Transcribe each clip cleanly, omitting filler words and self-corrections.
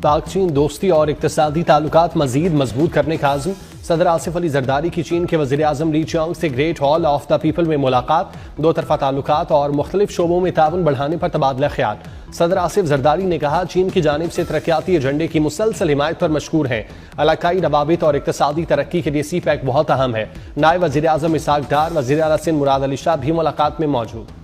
पाक चीन दोस्ती और इक्तिसादी ताल्लुकात मजीद मजबूत करने का आज़म। सदर आसिफ अली जरदारी की चीन के वज़ीर आज़म ली चियांग से great hall of the people में मुलाकात। दो तरफा ताल्लुकात और मुख्तलिफ शोबों में ताउन बढ़ाने पर तबादला ख्याल। सदर आसिफ जरदारी ने कहा, चीन की जानिब से तरक्याती एजेंडे की मुसलसल हिमायत पर मशकूर हैं। इलाकाई रवाबित और इक्तिसादी तरक्की के लिए CPEC बहुत अहम है। नायब वज़ीर आज़म इसहाक डार, वज़ीर आला सिंध मुराद अली शाह भी मुलाकात में मौजूद।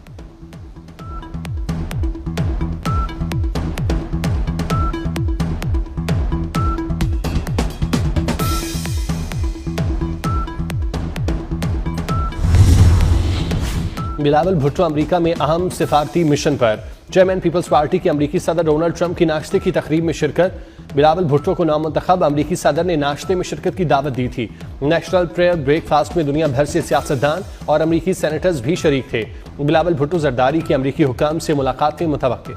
बिलावल भुट्टो अमरीका में अहम सिफारती मिशन पर। चेयरमैन पीपल्स पार्टी के अमरीकी सदर डोनाल्ड ट्रंप की नाश्ते की तकरीब में शिरकत। बिलावल भुट्टो को नामुंतखब अमरीकी सदर ने नाश्ते में शिरकत की दावत दी थी। नेशनल प्रेयर ब्रेकफास्ट में दुनिया भर से सियासतदान और अमरीकी सेनेटर्स भी शरीक थे। बिलावल भुट्टो जरदारी की अमरीकी हुकाम से मुलाकातें मुतवक्किल।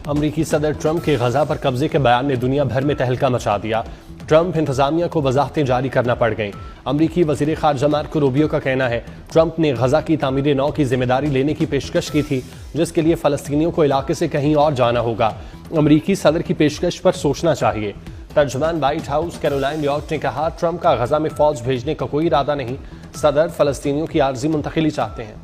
अमरीकी सदर ट्रंप के गजा पर कब्जे के बयान ने दुनिया भर में तहलका मचा दिया। ट्रंप इंतजामिया को वजाहतें जारी करना पड़ गईं। अमरीकी वजीर खारजा मार्को रूबियो का कहना है, ट्रंप ने गजा की तामीर नौ की जिम्मेदारी लेने की पेशकश की थी, जिसके लिए फलस्तीनियों को इलाके से कहीं और जाना होगा। अमरीकी सदर की पेशकश पर सोचना चाहिए। तर्जुमान व्हाइट हाउस कैरोलाइन लियॉट ने कहा, ट्रंप का गजा में फौज भेजने का कोई इरादा नहीं, सदर फलस्तीनियों की आर्जी मुंतकिली चाहते हैं।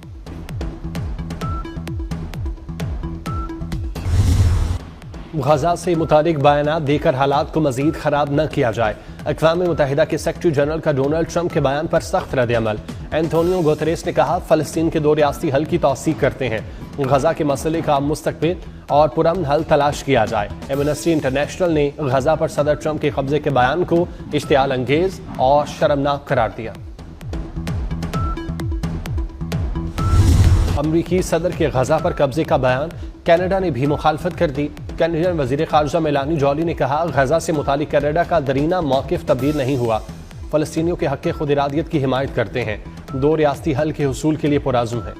गजा से मुतालिक बयानात देकर हालात को मजीद खराब न किया जाए। अक़वाम मुत्तहिदा के सेक्रेटरी जनरल का डोनाल्ड ट्रंप के बयान पर सख्त रद्द-ए-अमल। एंटोनियो गुतेरेस ने कहा, फलस्तीन के दो रियासती हल की तौसीक करते हैं। गजा के मसले का मुस्तक़बिल और पुरअमन हल तलाश किया जाए। एमनेस्टी इंटरनेशनल ने गजा पर सदर ट्रंप के कब्जे के बयान को इश्तियाल अंगेज और शर्मनाक करार दिया। अमरीकी सदर के गजा पर कब्जे का बयान, कनाडा ने भी मुखालफत कर दी। कैनेडियन वजीर खारजा मेलानी जॉली ने कहा, गजा से मुतालिक कनाडा का दरीना मौक़िफ़ तब्दील नहीं हुआ। फलस्तीनियों के हक़ खुद इरादियत की हिमायत करते हैं। दो रियासती हल के हुसूल के लिए पुराज़ुम है।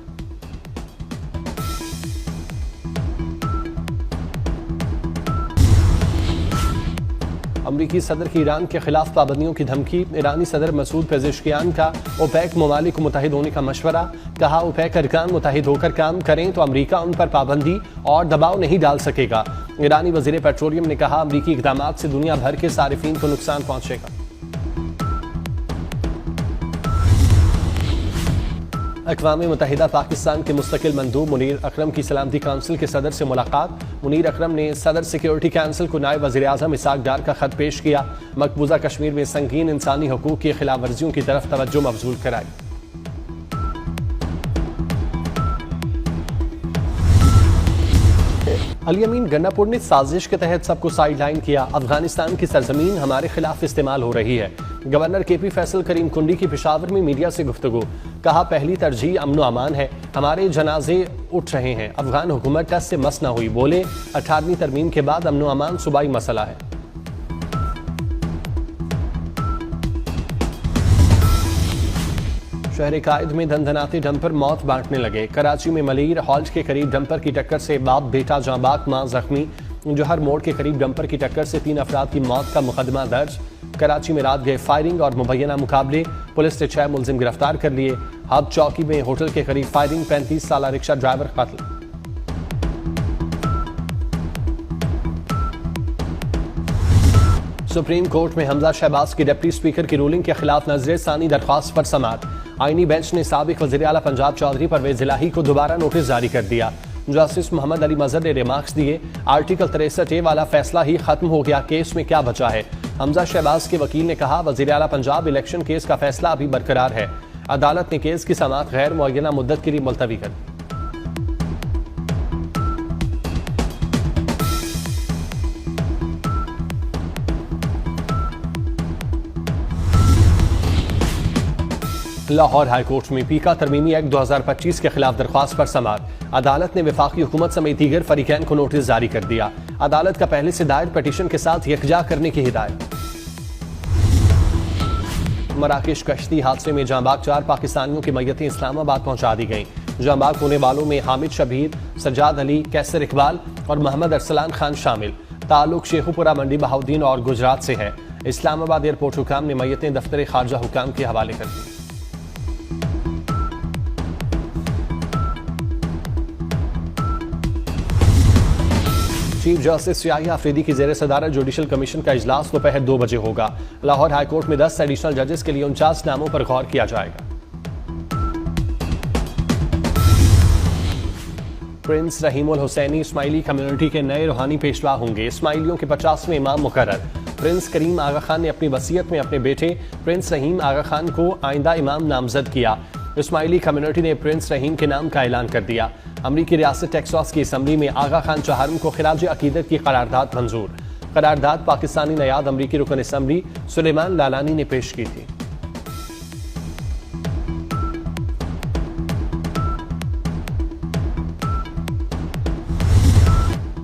अमरीकी सदर की ईरान के खिलाफ पाबंदियों की धमकी। ईरानी सदर मसूद पेज़ेश्कियान का ओपेक ममालिक को मुत्तहिद होने का मशवरा। कहा, ओपेक अरकान मुत्तहिद होकर काम करें तो अमरीका उन पर पाबंदी और दबाव नहीं डाल सकेगा। ईरानी वजीर पेट्रोलियम ने कहा, अमरीकी इक़दामात से दुनिया भर के सारिफीन को नुकसान पहुंचेगा। अक़वाम मुत्तहिदा पाकिस्तान के मुस्तकिल मंदूब मुनीर अकरम की सलामती काउंसिल के सदर से मुलाकात। मुनीर अकरम ने सदर सिक्योरिटी काउंसिल को नायब वज़ीर आज़म इसहाक डार का खत पेश किया। मकबूजा कश्मीर में संगीन इंसानी हकूक़ की खिलाफ वर्जियों की तरफ तवज्जो मबजूल कराई। अली अमीन गन्नापुर ने साजिश के तहत सबको साइडलाइन किया। अफगानिस्तान की सरजमीन हमारे खिलाफ इस्तेमाल हो रही है। गवर्नर KP फैसल करीम कुंडी की पेशावर में मीडिया से गुफ्तगू। कहा, पहली तरजीह अमन अमान है, हमारे जनाजे उठ रहे हैं। अफगान हुकूमत टस से मस न हुई। बोले, 18वीं तरमीम के बाद अमन अमान सूबाई मसला है। शहर कायद में धनधनाते डंपर मौत बांटने लगे। कराची में मलीर हॉल्ट के करीब डंपर की टक्कर से बाप बेटा जांबाक, मां जख्मी। जोहर मोड़ के करीब डंपर की टक्कर से 3 अफराद की मौत का मुकदमा दर्ज। कराची में रात गए फायरिंग और मुबैना मुकाबले। पुलिस ने 6 मुलजिम गिरफ्तार कर लिए। हब चौकी में होटल के करीब फायरिंग, 35 साल रिक्शा ड्राइवर कत्ल। सुप्रीम कोर्ट में हमजा शहबाज की डिप्टी स्पीकर की रूलिंग के खिलाफ नजर सानी दरख्वास्त पर समाअत। आईनी बेंच ने साबिक वज़ीर आला पंजाब चौधरी परवेज इलाही को दोबारा नोटिस जारी कर दिया। जस्टिस मोहम्मद अली मजहर ने रिमार्क्स दिए, आर्टिकल 63A वाला फैसला ही खत्म हो गया, केस में क्या बचा है। हमजा शहबाज के वकील ने कहा, वज़ीर आला पंजाब इलेक्शन केस का फैसला अभी बरकरार है। अदालत ने केस की समाअत गैर मुअय्यना मुद्दत के लिए मुलतवी कर दी। लाहौर हाईकोर्ट में पीका तरमीमी एक्ट 2025 के खिलाफ दरख्वास्त पर समाअत। अदालत ने वफाकी हुकूमत समेत दीगर फरीकैन को नोटिस जारी कर दिया। अदालत का पहले से दायर पटिशन के साथ यकजा करने की हिदायत। मराकेश कश्ती हादसे में जांबाग 4 पाकिस्तानियों की मैयतें इस्लामाबाद पहुंचा दी गईं। जांबाग होने वालों में हामिद शबीर, सज्जाद अली, कैसर इकबाल और मोहम्मद अरसलान खान शामिल। ताल्लुक शेखुपुरा, मंडी बहाउद्दीन और गुजरात से है। इस्लामाबाद एयरपोर्ट हुकाम ने मैयतें दफ्तर खारजा हुकाम के हवाले कर दी। चीफ जस्टिस सियाही आफरीदी की जेर सदारत जुडिशल कमीशन का इजलास दोपहर 2 बजे होगा। लाहौर हाईकोर्ट में 10 एडिशनल जजेस के लिए 49 नामों पर गौर किया जाएगा। प्रिंस रहीमुल हुसैनी इस्माइली कम्युनिटी के नए रूहानी पेशवा होंगे। इस्माइलियों के 50वें इमाम मुकर्रर। प्रिंस करीम आगा खान ने अपनी वसीयत में अपने बेटे प्रिंस रहीम आगा खान को आइंदा इमाम नामजद किया। इस्माइली कम्युनिटी ने प्रिंस रहीम के नाम का ऐलान कर दिया। अमरीकी रियासत टेक्सास की असम्बली में आगा खान चहारम को खिराज अकीदत की करारदाद मंजूर। करारदाद पाकिस्तानी नयाद अमरीकी रुकन असम्बली सुलेमान लालानी ने पेश की थी।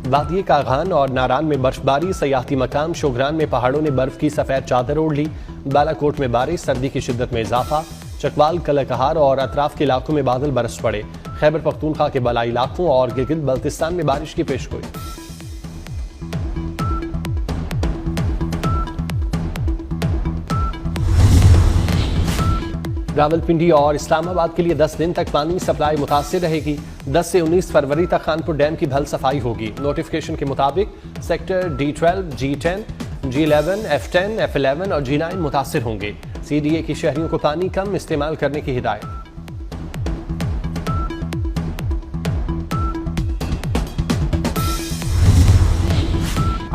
वादिये कागान और नारान में बर्फबारी। सयाहती मकाम शोगरान में पहाड़ों ने बर्फ की सफेद चादर ओढ़ ली। बालाकोट में बारिश, सर्दी की शिद्दत में इजाफा। चकवाल, कलकहार और अतराफ के इलाकों में बादल बरस पड़े। खैबर पख्तूनख्वा के बलाई इलाकों और गिलगित बल्तिस्तान में बारिश की पेशगोई। रावलपिंडी और इस्लामाबाद के लिए 10 दिन तक पानी सप्लाई मुतासिर रहेगी। 10 से 19 फरवरी तक खानपुर डैम की भल सफाई होगी। नोटिफिकेशन के मुताबिक sector D12, G10, G11, F10, F11 और G9 मुतासिर होंगे। CDA की शहरियों को पानी कम इस्तेमाल करने की हिदायत।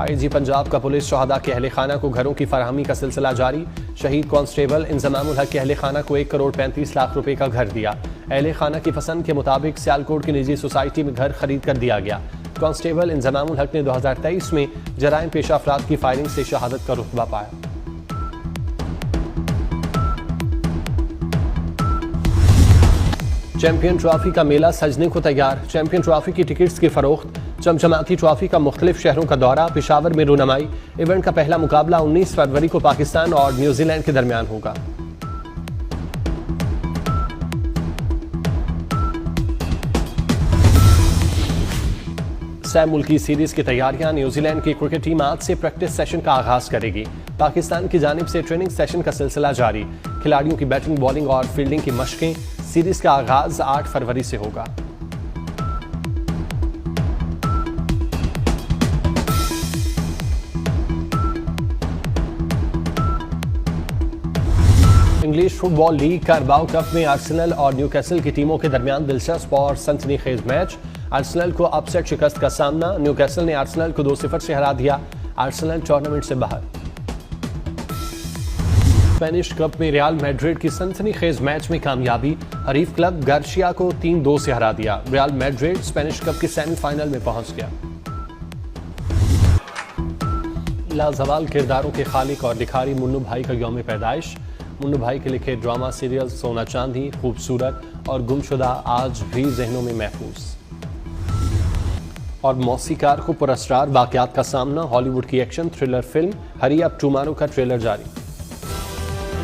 IG पंजाब का पुलिस शहादा के अहले खाना को घरों की फराहमी का सिलसिला जारी। शहीद कांस्टेबल इंजमामुल हक के अहले खाना को 1 करोड़ 35 लाख रुपए का घर दिया। अहले खाना की पसंद के मुताबिक सियालकोट की निजी सोसाइटी में घर खरीद कर दिया गया। कांस्टेबल इंजमामुल हक ने 2023 में जराइम पेशा अफराद की फायरिंग से शहादत का रुतबा पाया। चैंपियन ट्रॉफी का मेला सजने को तैयार। चैंपियन ट्रॉफी की टिकट्स की फरोख्त। चमचमाती ट्रॉफी का मुख्तलिफ शहरों का दौरा। पेशावर में रूनमाई। इवेंट का पहला मुकाबला 19 फरवरी को पाकिस्तान और न्यूजीलैंड के दरमियान होगा। सह मुल्की सीरीज की तैयारियां। न्यूजीलैंड की क्रिकेट टीम आज से प्रैक्टिस सेशन का आगाज करेगी। पाकिस्तान की जानिब से ट्रेनिंग सेशन का सिलसिला जारी। खिलाड़ियों की बैटिंग, बॉलिंग और फील्डिंग की मशकें। सीरीज का आगाज 8 फरवरी से होगा। इंग्लिश फुटबॉल लीग कारबाओ कप में आर्सेनल और न्यूकैसल की टीमों के दरमियान दिलचस्प और सनसनीखेज मैच। आर्सेनल को अपसेट शिकस्त का सामना। न्यूकैसल ने आर्सेनल को 2-0 से हरा दिया। आर्सेनल टूर्नामेंट से बाहर। स्पेनिश कप में रियल मैड्रिड की सनसनीखेज मैच में कामयाबी। हरीफ क्लब गार्सिया को 3-2 से हरा दिया। रियल मैड्रिड स्पेनिश कप के सेमीफाइनल में पहुंच गया। लाजवाल किरदारों के खालिक और लिखारी मुन्नू भाई का यौम पैदाइश। मुन्नू भाई के लिखे ड्रामा सीरियल सोना चांदी, खूबसूरत और गुमशुदा आज भी जहनों में महफूज। और मौसीकार को पुरस्कार वाकयात का सामना। हॉलीवुड की action thriller film hurry up tomorrow का ट्रेलर जारी।